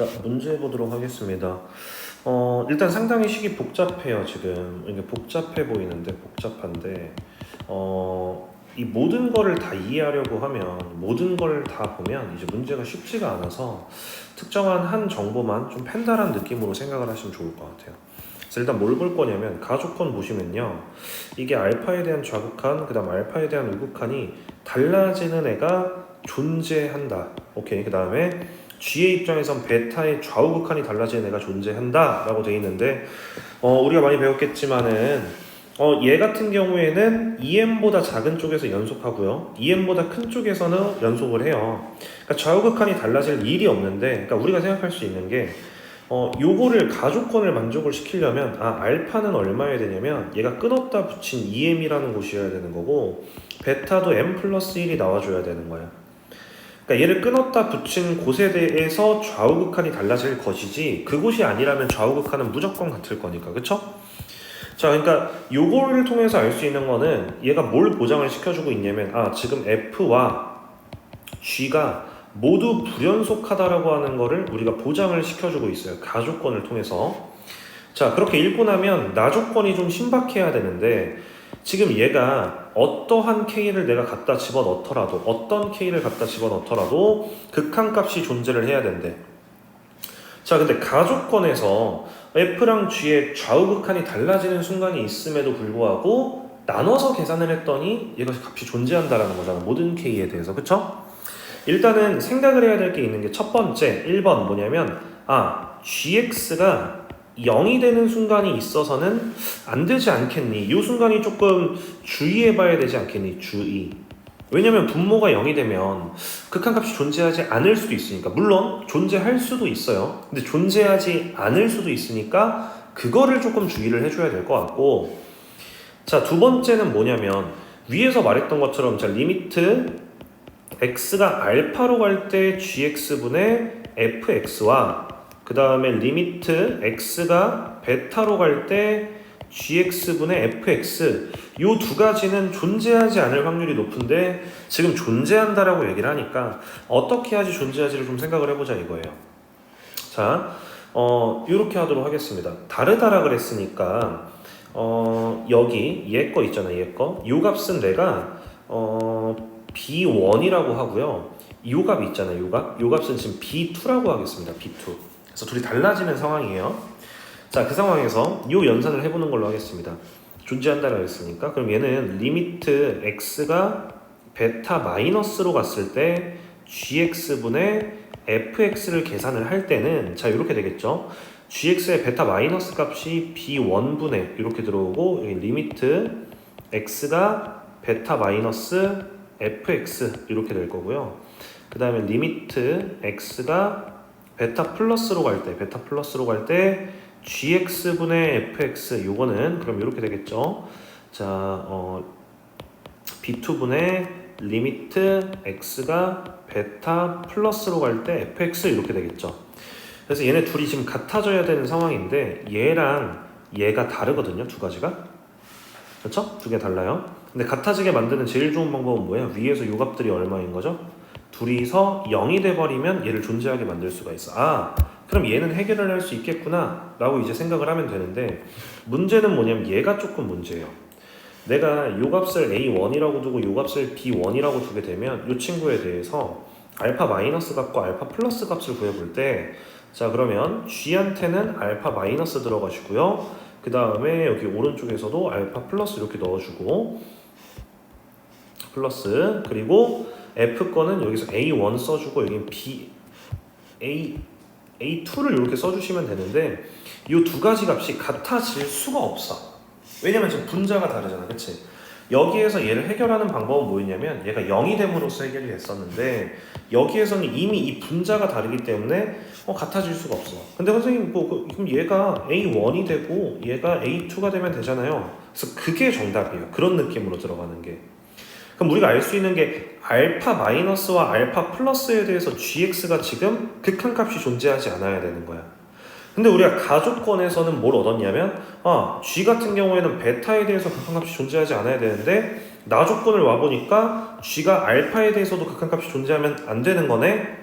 자, 문제 보도록 하겠습니다. 일단 상당히 식이 복잡해요, 지금. 이게 복잡해 보이는데, 복잡한데, 이 모든 거를 다 이해하려고 하면, 모든 걸 다 보면 이제 문제가 쉽지가 않아서 특정한 한 정보만 좀 펜달한 느낌으로 생각을 하시면 좋을 것 같아요. 그래서 일단 뭘 볼 거냐면, 가족권 보시면요. 이게 알파에 대한 좌극한, 그 다음 알파에 대한 우극한이 달라지는 애가 존재한다. 오케이. 그 다음에 G의 입장에선 베타의 좌우극한이 달라지는 애가 존재한다 라고 되어 있는데 우리가 많이 배웠겠지만은 얘 같은 경우에는 EM보다 작은 쪽에서 연속하고요, EM보다 큰 쪽에서는 연속을 해요. 그러니까 좌우극한이 달라질 일이 없는데, 그러니까 우리가 생각할 수 있는 게 요거를 가족권을 만족을 시키려면 알파는 얼마여야 되냐면 얘가 끊었다 붙인 EM이라는 곳이어야 되는 거고, 베타도 M 플러스 1이 나와줘야 되는 거야. 그러니까 얘를 끊었다 붙인 곳에 대해서 좌우극한이 달라질 것이지, 그곳이 아니라면 좌우극한은 무조건 같을 거니까. 그쵸? 자, 그러니까 요거를 통해서 알 수 있는 거는 얘가 뭘 보장을 시켜주고 있냐면 지금 F와 G가 모두 불연속하다라고 하는 거를 우리가 보장을 시켜주고 있어요, 가족권을 통해서. 자, 그렇게 읽고 나면 나조건이 좀 신박해야 되는데, 지금 얘가 어떠한 K를 내가 갖다 집어넣더라도, 어떤 K를 갖다 집어넣더라도 극한값이 존재를 해야 된대. 자, 근데 가족권에서 F랑 G의 좌우극한이 달라지는 순간이 있음에도 불구하고 나눠서 계산을 했더니 얘가 값이 존재한다라는 거잖아, 모든 K에 대해서. 그쵸? 일단은 생각을 해야 될 게 있는 게 첫 번째 1번 뭐냐면 GX가 0이 되는 순간이 있어서는 안 되지 않겠니? 이 순간이 조금 주의해 봐야 되지 않겠니? 주의. 왜냐면 분모가 0이 되면 극한값이 존재하지 않을 수도 있으니까. 물론 존재할 수도 있어요. 근데 존재하지 않을 수도 있으니까 그거를 조금 주의를 해줘야 될 것 같고, 자, 두 번째는 뭐냐면 위에서 말했던 것처럼 자, 리미트 x가 알파로 갈 때 gx분의 fx와 그 다음에 리미트 x가 베타로 갈 때 gx분의 fx, 요 두 가지는 존재하지 않을 확률이 높은데 지금 존재한다라고 얘기를 하니까 어떻게 해야지 존재하지를 좀 생각을 해보자 이거예요. 자, 이렇게 하도록 하겠습니다. 다르다라 그랬으니까 여기 얘 거 있잖아, 얘 거. 요 값은 내가 B1이라고 하고요. 요 값 있잖아요, 요 값. 요 값은 지금 B2라고 하겠습니다, B2. 그래서 둘이 달라지는 상황이에요. 자, 그 상황에서 요 연산을 해보는 걸로 하겠습니다. 존재한다라고 했으니까 그럼 얘는 리미트 x가 베타 마이너스로 갔을 때 gx분의 fx를 계산을 할 때는 자, 이렇게 되겠죠. gx의 베타 마이너스 값이 b1분의 이렇게 들어오고, 여기 리미트 x가 베타 마이너스 fx 이렇게 될 거고요. 그 다음에 리미트 x가 베타 플러스로 갈 때 gx분의 fx, 요거는 그럼 이렇게 되겠죠. 자, b2분의 리미트 x가 베타 플러스로 갈 때 fx 이렇게 되겠죠. 그래서 얘네 둘이 지금 같아져야 되는 상황인데 얘랑 얘가 다르거든요, 두 가지가. 그렇죠? 두 개 달라요. 근데 같아지게 만드는 제일 좋은 방법은 뭐예요? 위에서 요 값들이 얼마인 거죠? 둘이서 0이 돼버리면 얘를 존재하게 만들 수가 있어. 그럼 얘는 해결을 할 수 있겠구나 라고 이제 생각을 하면 되는데, 문제는 뭐냐면 얘가 조금 문제예요. 내가 요 값을 A1이라고 두고 요 값을 B1이라고 두게 되면 요 친구에 대해서 알파 마이너스 값과 알파 플러스 값을 구해볼 때, 자, 그러면 G한테는 알파 마이너스 들어가시고요, 그 다음에 여기 오른쪽에서도 알파 플러스 이렇게 넣어주고 플러스, 그리고 F 거는 여기서 A1 써주고 여기 A2를 이렇게 써주시면 되는데, 이 두 가지 값이 같아질 수가 없어. 왜냐면 지금 분자가 다르잖아, 그치? 여기에서 얘를 해결하는 방법은 뭐였냐면 얘가 0이 됨으로써 해결이 됐었는데, 여기에서는 이미 이 분자가 다르기 때문에 같아질 수가 없어. 근데 선생님 그럼 얘가 A1이 되고 얘가 A2가 되면 되잖아요. 그래서 그게 정답이에요, 그런 느낌으로 들어가는 게. 그럼 우리가 알 수 있는 게 알파 마이너스와 알파 플러스에 대해서 gx가 지금 극한값이 존재하지 않아야 되는 거야. 근데 우리가 가족권에서는 뭘 얻었냐면 g 같은 경우에는 베타에 대해서 극한값이 존재하지 않아야 되는데, 나조건을 와보니까 g가 알파에 대해서도 극한값이 존재하면 안 되는 거네?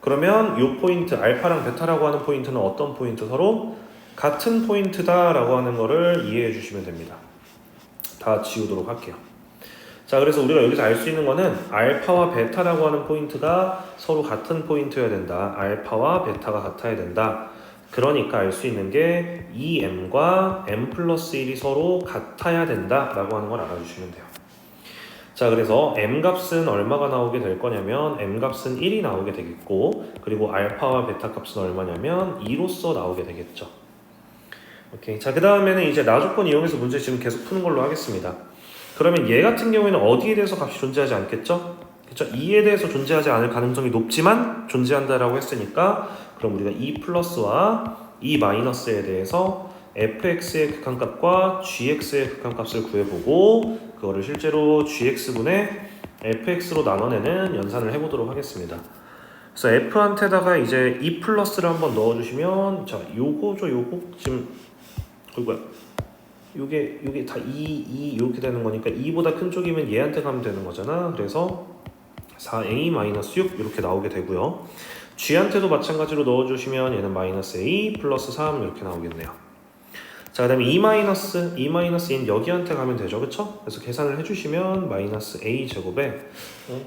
그러면 이 포인트 알파랑 베타라고 하는 포인트는 어떤 포인트? 서로 같은 포인트다라고 하는 거를 이해해 주시면 됩니다. 다 지우도록 할게요. 자, 그래서 우리가 여기서 알 수 있는 거는 알파와 베타라고 하는 포인트가 서로 같은 포인트여야 된다. 알파와 베타가 같아야 된다. 그러니까 알 수 있는 게 이 m과 m 플러스 1이 서로 같아야 된다라고 하는 걸 알아주시면 돼요. 자, 그래서 m 값은 얼마가 나오게 될 거냐면 m 값은 1이 나오게 되겠고, 그리고 알파와 베타 값은 얼마냐면 2로서 나오게 되겠죠. 오케이. 자, 그 다음에는 이제 나조건 이용해서 문제 지금 계속 푸는 걸로 하겠습니다. 그러면 얘 같은 경우에는 어디에 대해서 값이 존재하지 않겠죠? 그쵸? 2에 대해서 존재하지 않을 가능성이 높지만 존재한다라고 했으니까, 그럼 우리가 2 플러스와 2 마이너스에 대해서 fx의 극한값과 gx의 극한값을 구해보고, 그거를 실제로 gx분의 fx로 나눠내는 연산을 해보도록 하겠습니다. 그래서 f한테다가 이제 2 플러스를 한번 넣어주시면, 자, 요거죠, 요거 지금 뭐야? 요게 다 2 이렇게 되는 거니까 2보다 큰 쪽이면 얘한테 가면 되는 거잖아. 그래서 4a-6 이렇게 나오게 되고요. g한테도 마찬가지로 넣어주시면 얘는 마이너스 a 플러스 3 이렇게 나오겠네요. 자, 그 다음에 2-2인 여기한테 가면 되죠, 그쵸? 그래서 계산을 해주시면 마이너스 a 제곱에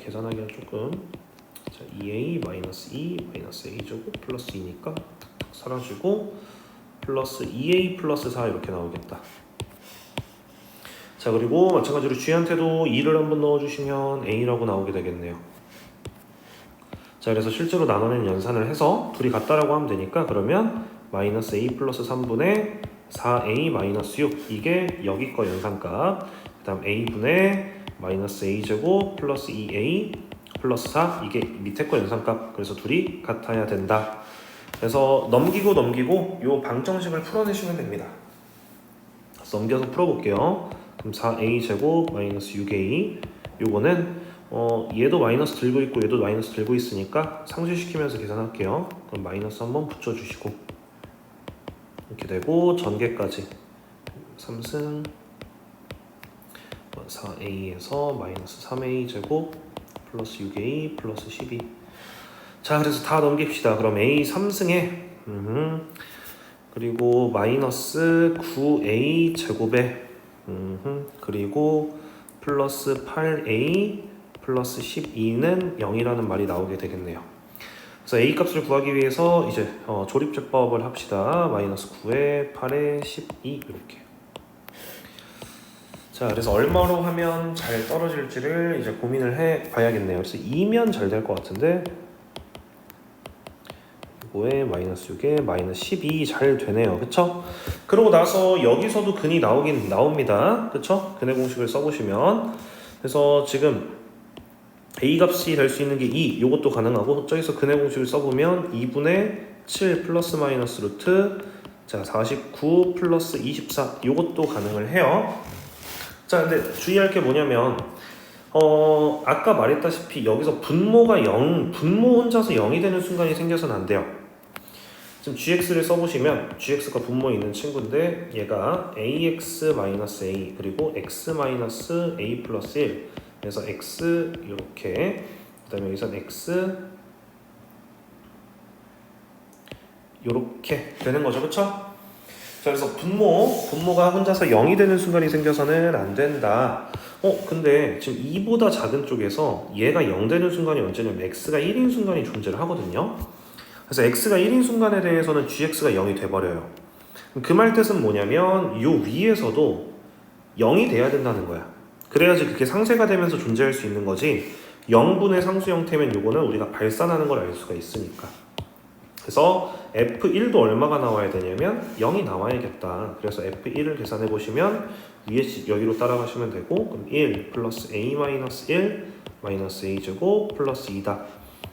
계산하기가 조금, 자, 2a 마이너스 2 마이너스 a 제곱 플러스 2니까 탁탁 사라지고 플러스 2a 플러스 4 이렇게 나오겠다. 자, 그리고 마찬가지로 g한테도 2를 한번 넣어주시면 a라고 나오게 되겠네요. 자, 그래서 실제로 나눠낸 연산을 해서 둘이 같다라고 하면 되니까, 그러면 마이너스 a 플러스 3분의 4a 마이너스 6 이게 여기 거 연산값, 그 다음 a분의 마이너스 a 제곱 플러스 2a 플러스 4 이게 밑에 거 연산값. 그래서 둘이 같아야 된다. 그래서 넘기고 요 방정식을 풀어내시면 됩니다. 넘겨서 풀어볼게요. 그럼 4a 제곱 마이너스 6a, 요거는 얘도 마이너스 들고 있고 얘도 마이너스 들고 있으니까 상쇄시키면서 계산할게요. 그럼 마이너스 한번 붙여주시고 이렇게 되고, 전개까지 3승 4a에서 마이너스 3a 제곱 플러스 6a 플러스 12. 자, 그래서 다 넘깁시다. 그럼 a 3승에 그리고 마이너스 9a 제곱에 그리고 플러스 8a 플러스 12는 0이라는 말이 나오게 되겠네요. 그래서 a 값을 구하기 위해서 이제 조립제법을 합시다. 마이너스 9에 8에 12 이렇게. 자, 그래서 얼마로 하면 잘 떨어질지를 이제 고민을 해 봐야겠네요. 그래서 2면 잘 될 것 같은데, 5에 마이너스 6에 마이너스 12 잘 되네요. 그쵸? 그러고 나서 여기서도 근이 나오긴 나옵니다. 그쵸? 근의 공식을 써보시면, 그래서 지금 a 값이 될 수 있는 게 2, 요것도 가능하고, 저기서 근의 공식을 써보면 2분의 7 플러스 마이너스 루트, 자, 49 플러스 24 요것도 가능을 해요. 자, 근데 주의할 게 뭐냐면 아까 말했다시피 여기서 분모 혼자서 0이 되는 순간이 생겨서는 안 돼요. 지금 gx를 써보시면 gx가 분모에 있는 친구인데, 얘가 ax-a 그리고 x-a 플러스 1, 그래서 x 이렇게, 그 다음에 여기선 x 이렇게 되는 거죠, 그쵸? 자, 그래서 분모가 혼자서 0이 되는 순간이 생겨서는 안 된다. 근데 지금 2보다 작은 쪽에서 얘가 0 되는 순간이 언제냐면 x가 1인 순간이 존재를 하거든요. 그래서 x가 1인 순간에 대해서는 gx가 0이 돼버려요. 그 말 뜻은 뭐냐면 요 위에서도 0이 돼야 된다는 거야. 그래야지 그게 상쇄가 되면서 존재할 수 있는 거지, 0분의 상수 형태면 요거는 우리가 발산하는 걸 알 수가 있으니까. 그래서 F1도 얼마가 나와야 되냐면 0이 나와야겠다. 그래서 F1을 계산해 보시면 위에 여기로 따라가시면 되고, 그럼 1 플러스 a-1 마이너스 a 제곱 플러스 2다.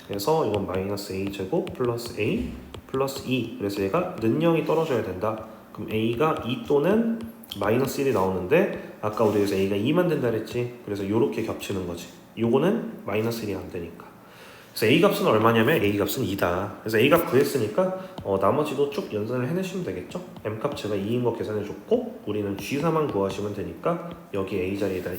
그래서 이건 마이너스 a 제곱 플러스 a 플러스 2. 그래서 얘가 는 0이 떨어져야 된다. 그럼 a가 2 또는 마이너스 1이 나오는데, 아까 우리 여기서 a가 2만 된다 그랬지. 그래서 요렇게 겹치는 거지. 요거는 마이너스 1이 안 되니까. 그래서 a 값은 얼마냐면 a 값은 2다. 그래서 a 값 구했으니까 나머지도 쭉 연산을 해내시면 되겠죠. m 값 제가 2인 거 계산해줬고, 우리는 g3만 구하시면 되니까 여기 a 자리에다